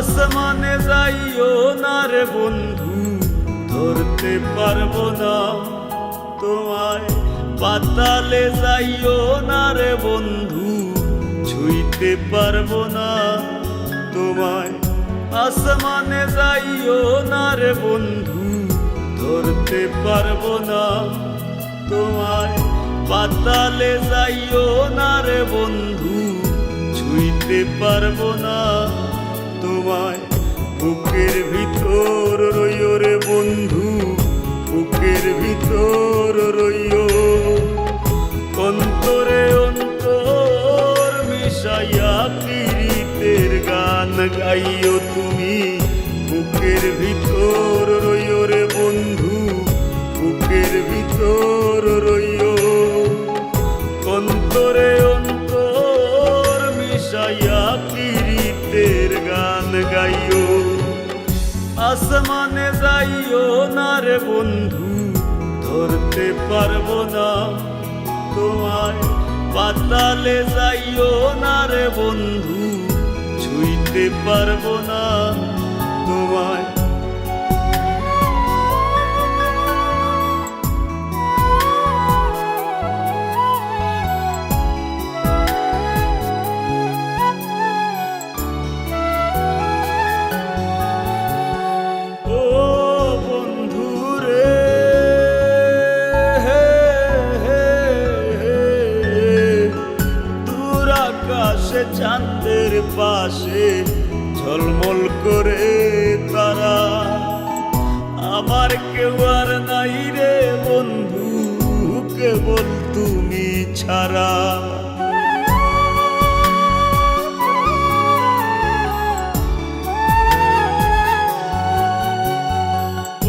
আসমানে যাইও না রে বন্ধু, ধরতে পারবো না তোমায়। পাতালে যাইও না রে বন্ধু, ছুঁইতে পারবো না তোমায়। আসমানে যাইও না রে বন্ধু, ধরতে পারবো না তোমায়। পাতালে যাইও না রে বন্ধু, ছুঁইতে পারবো না তোমায়। বুকের ভিতর রইও রে বন্ধু, বুকের ভিতর রইও। অন্তরে অন্তর মিশাইয়া পীড়িতের গান গাইও তুমি। বুকের ভিতর রইও রে বন্ধু, বুকের ভিতর রইও। অন্তরে অন্তর মিশাইয়া পীড়িতের গান গাইও। আসমানে যাইও না রে বন্ধু, ধরতে পারবো না তোমায়। পাতালে যাইও না রে বন্ধু, ছুঁইতে পারবো না তোমায়। চাঁদের পাশে ঝলমল করে তারা, আমার কেউ আর নাই রে বন্ধু, কেবল তুমি ছাড়া।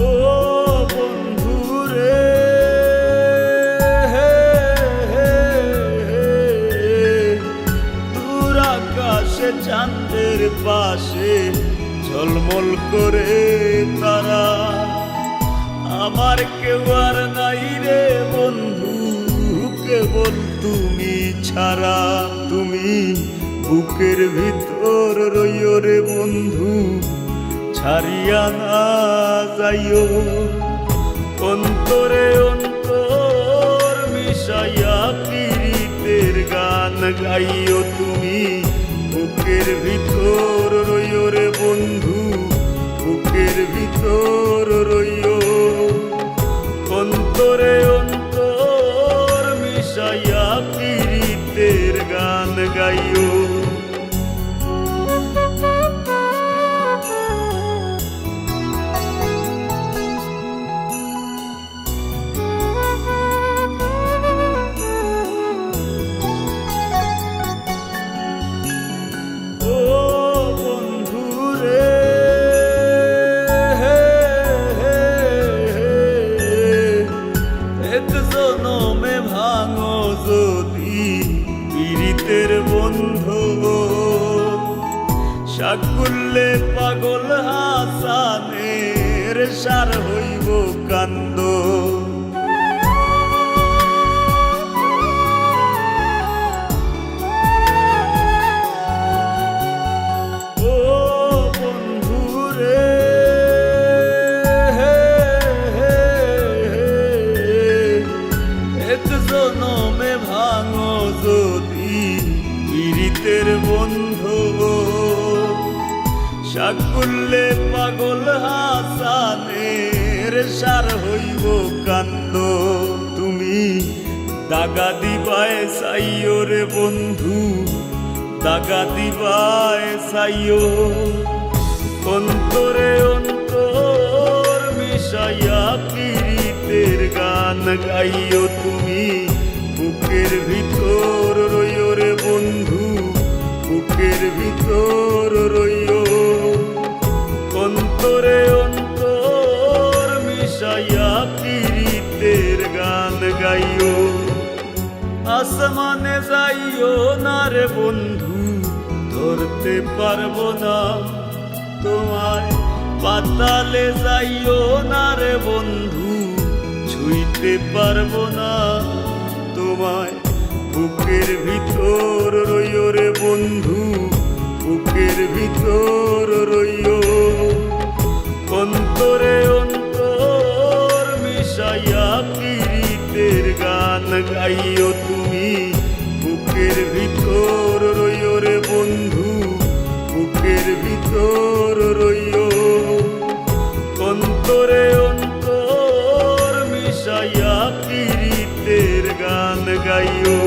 ও বন্ধু রে, চাঁদের পাশে ঝলমল করে তারা, আমার কেউ আর নাই রে বন্ধু, কেবল তুমি ছাড়া। তুমি বুকের ভিতর রইও রে বন্ধু, ছাড়িয়া না যাইও। অন্তরে অন্তর মিশাইয়া পীড়িতের গান গাইও তুমি। বুকের ভিতর রইও রে বন্ধু, বুকের ভিতর রইও। অন্তরে অন্তর মিশাইয়া পীড়িতের গান গাইও। ভাঙো যদি পীড়িতের বন্ধু, সাকুল্যে পাগল হাসানের সার হইব কান্দ। জনমে ভাঙো যদি পীড়িতের বন্ধু, সাকুল্যে পাগল হাসানের সার হইব কান্দ। তুমি দাগা দিবায় চাইও রে বন্ধু, দাগা দিবায় চাইও। অন্তরে অন্তর মিশাইয়া পীড়িতের গান গাইও তুমি। বুকের ভিতর রইও রে বন্ধু, বুকের ভিতর রইও। অন্তরে অন্তর মিশাইয়া পীড়িতের গান গাইও। আসমানে যাইও না রে বন্ধু, ধরতে পারবো না তোমায়। পাতালে যাইও না রে বন্ধু, ছুঁইতে পারবো না তোমায়। বুকের ভিতর রইও রে বন্ধু, বুকের ভিতর রইও, অন্তরে অন্তর মিশাইয়া পীড়িতের গান গাইও তুমি। বুকের ভিতর রইও রে বন্ধু, বুকের ভিতর রইও, অন্তরে অন্তর মিশাইয়া পীড়িতের গান গাইও।